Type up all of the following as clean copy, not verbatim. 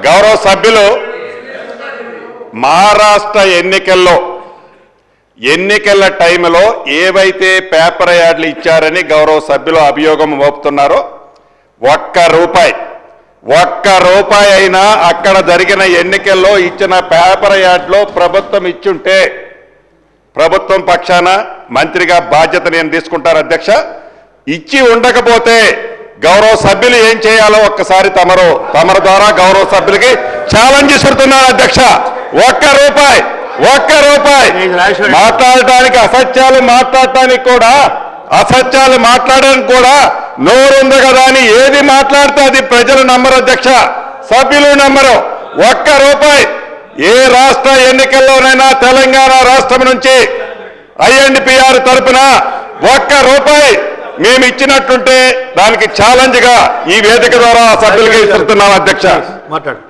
గౌరవ సభ్యులు మహారాష్ట్ర ఎన్నికల టైంలో ఏవైతే పేపర్ యాడ్లు ఇచ్చారని గౌరవ సభ్యులు అభియోగం మోపుతున్నారో ఒక్క రూపాయి అయినా అక్కడ జరిగిన ఎన్నికల్లో ఇచ్చిన పేపర్ యాడ్లో ప్రభుత్వం ఇచ్చుంటే ప్రభుత్వం పక్షాన మంత్రిగా బాధ్యత నేను తీసుకుంటాను అధ్యక్ష. ఇచ్చి ఉండకపోతే గౌరవ సభ్యులు ఏం చేయాలో ఒక్కసారి తమరు ద్వారా గౌరవ సభ్యులకి ఛాలెంజ్ ఇస్తున్నాను అధ్యక్ష. ఒక్క రూపాయి మాట్లాడటానికి అసత్యాలు మాట్లాడడానికి కూడా నోరుంది కదా అని ఏది మాట్లాడితే అది ప్రజలు నమ్మరు అధ్యక్ష, సభ్యులు నమ్మరు. ఒక్క రూపాయి ఏ రాష్ట్ర ఎన్నికల్లోనైనా తెలంగాణ రాష్ట్రం నుంచి INPR తరపున ఒక్క రూపాయి మేము ఇచ్చినట్టుంటే దానికి ఛాలెంజ్ గా ఈ వేదిక ద్వారా సభ్యులకి ఇస్తున్నాం అధ్యక్ష. మాట్లాడు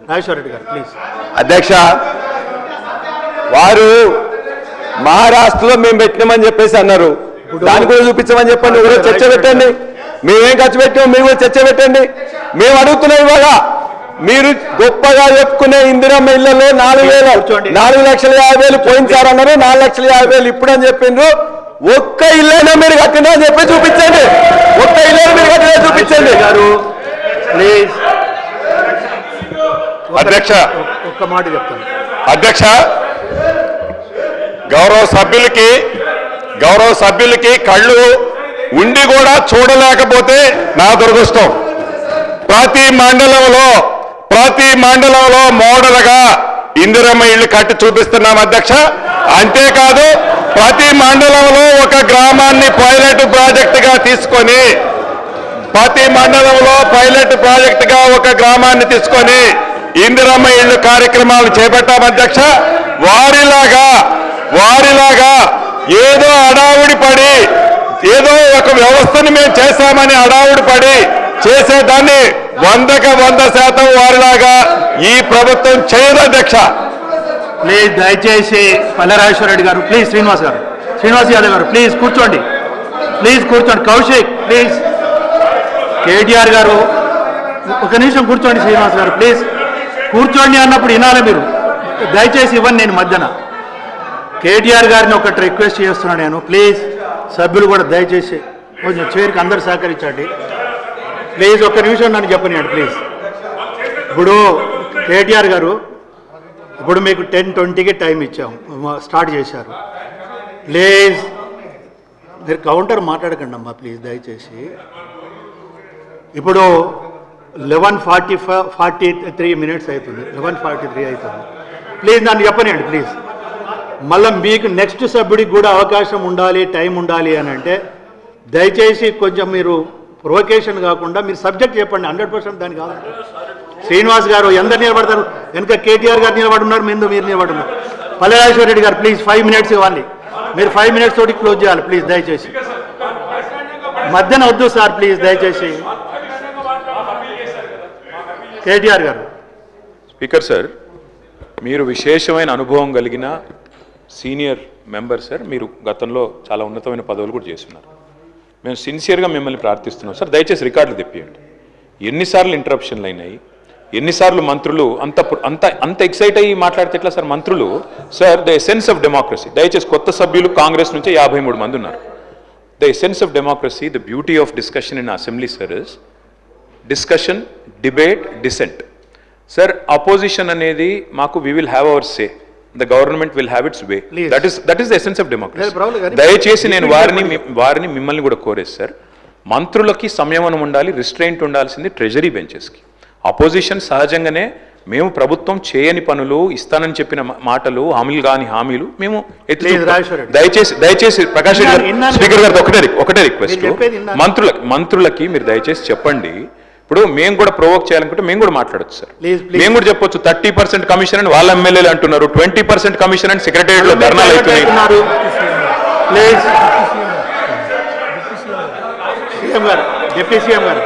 నాగేశ్వర రెడ్డి గారు ప్లీజ్. అధ్యక్ష, వారు మహారాష్ట్రలో మేము పెట్టినామని చెప్పేసి అన్నారు, దాన్ని కూడా చూపించమని చెప్పండి. ఎవరో చర్చ పెట్టండి, మేమేం ఖర్చు పెట్టాము మీరు కూడా చర్చ పెట్టండి. మేము అడుగుతున్నాం ఇవాళ మీరు గొప్పగా చెప్పుకునే ఇందిరమ్మ ఇళ్లలో 4,50,000 పోయినసారి అన్నారు, 4,50,000 ఇప్పుడు అని చెప్పిండ్రు. ఒక్క ఇల్లైనా మీరు కట్టినా అని చెప్పి చూపించండి, ఒక్క ఇల్లైనా మీరు కట్టినా చూపించండి గారు ప్లీజ్. అధ్యక్ష ఒక్క మాట చెప్తాను అధ్యక్ష, గౌరవ సభ్యులకి కళ్ళు ఉండి కూడా చూడలేకపోతే నా దురదృష్టం. ప్రతి మండలంలో మోడల్గా ఇందిరమ్మ ఇళ్లు కట్టి చూపిస్తున్నాం అధ్యక్ష. అంతేకాదు ప్రతి మండలంలో ఒక గ్రామాన్ని పైలట్ ప్రాజెక్టుగా తీసుకొని ఇందిరమ్మ ఇళ్లు కార్యక్రమాలు చేపట్టాం అధ్యక్ష. వారిలాగా ఏదో అడావుడి పడి ఏదో ఒక వ్యవస్థని మేము చేశామని అడావుడి పడి చేసేదాన్ని 100% వారిలాగా ఈ ప్రభుత్వం చేయదు అధ్యక్ష. ప్లీజ్ దయచేసి పల్లెరాజేశ్వర రెడ్డి గారు ప్లీజ్, శ్రీనివాస్ యాదవ్ గారు ప్లీజ్ కూర్చోండి, కౌశిక్ ప్లీజ్, KTR గారు ఒక నిమిషం కూర్చోండి, శ్రీనివాస్ గారు ప్లీజ్ కూర్చోండి అన్నప్పుడు వినాలి మీరు. దయచేసి ఇవ్వండి, నేను మధ్యన KTR గారిని ఒకటి రిక్వెస్ట్ చేస్తున్నాను నేను, ప్లీజ్ సభ్యులు కూడా దయచేసి కొంచెం చైర్కి అందరు సహకరించండి ప్లీజ్. ఒక్క నిమిషం నన్ను చెప్పనియండి ప్లీజ్. ఇప్పుడు KTR గారు ఇప్పుడు మీకు 10:20కి టైం ఇచ్చాము, స్టార్ట్ చేశారు. ప్లీజ్ మీరు కౌంటర్ మాట్లాడకండి అమ్మా ప్లీజ్ దయచేసి. ఇప్పుడు 11:43 మినిట్స్ అవుతుంది, 11:43 అవుతుంది. ప్లీజ్ నన్ను చెప్పనియండి ప్లీజ్. మళ్ళీ మీకు నెక్స్ట్ సభ్యుడికి కూడా అవకాశం ఉండాలి, టైం ఉండాలి అని అంటే దయచేసి కొంచెం మీరు ప్రొవకేషన్ కాకుండా మీరు సబ్జెక్ట్ చెప్పండి. 100% దానికి కాదు. శ్రీనివాస్ గారు ఎందరు నిలబడతారు, వెనక KTR గారు నిలబడున్నారు, మీరు నిలబడున్నారు. పల్లెరాజేశ్వర రెడ్డి గారు ప్లీజ్ 5 మినిట్స్ ఇవ్వాలి, మీరు 5 మినిట్స్ తోటి క్లోజ్ చేయాలి ప్లీజ్ దయచేసి. మధ్యన వద్దు సార్ ప్లీజ్ దయచేసి. KTR గారు. స్పీకర్ సార్, మీరు విశేషమైన అనుభవం కలిగిన సీనియర్ మెంబర్ సార్, మీరు గతంలో చాలా ఉన్నతమైన పదవులు కూడా చేస్తున్నారు. మేము సిన్సియర్గా మిమ్మల్ని ప్రార్థిస్తున్నాం సార్, దయచేసి రికార్డులు తెప్పియండి. ఎన్నిసార్లు ఇంటరప్షన్లు అయినాయి, ఎన్నిసార్లు మంత్రులు అంత ఎక్సైట్ అయ్యి మాట్లాడితే ఎట్లా సార్? మంత్రులు sir the essence of democracy, దయచేసి కొత్త సభ్యులు కాంగ్రెస్ నుంచి 53 మంది ఉన్నారు. The essence of democracy, the beauty of discussion in assembly sir is discussion, debate, dissent. Sir opposition అనేది మాకు we will have our say, the government will have its way, that is the essence of democracy. దయచేసి నేను వారిని మిమ్మల్ని కూడా కోరేది sir, మంత్రులకి సంయమనం ఉండాలి, రిస్ట్రెయింట్ ఉండాల్సింది ట్రెజరీ బెంచెస్కి. అపోజిషన్ సహజంగానే మేము ప్రభుత్వం చేయని పనులు, ఇస్తానని చెప్పిన మాటలు, హామీలు మేము దయచేసి ప్రకాష్ రెడ్డి గారు, స్పీకర్ గారు ఒకటే రిక్వెస్ట్, మంత్రులకి మీరు దయచేసి చెప్పండి. ఇప్పుడు మేము కూడా ప్రొవోక్ చేయాలనుకుంటే మేము కూడా మాట్లాడచ్చు సార్, మేము కూడా చెప్పొచ్చు 30% కమిషన్ అని వాళ్ళ ఎమ్మెల్యేలు అంటున్నారు, 20% కమిషన్ అని సెక్రటేరియట్ లో ధర్నాలు అవుతున్నాయి. డిప్యూటీ సీఎం గారు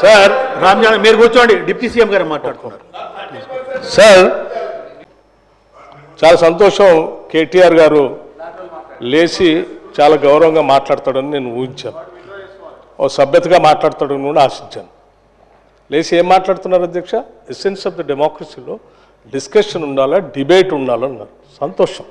సార్, రామ్జాన్ మీరు కూర్చోండి, డిప్యూటీ సీఎం గారు మాట్లాడుతున్నారు సార్. చాలా సంతోషం, KTR గారు లేచి చాలా గౌరవంగా మాట్లాడతాడని నేను ఊహించాను, ఓ సభ్యతగా మాట్లాడతాడని కూడా ఆశించాను. లేచి ఏం మాట్లాడుతున్నారు అధ్యక్ష? ఎసెన్స్ ఆఫ్ ద డెమోక్రసీలో డిస్కషన్ ఉండాలా, డిబేట్ ఉండాలన్నారు. సంతోషం.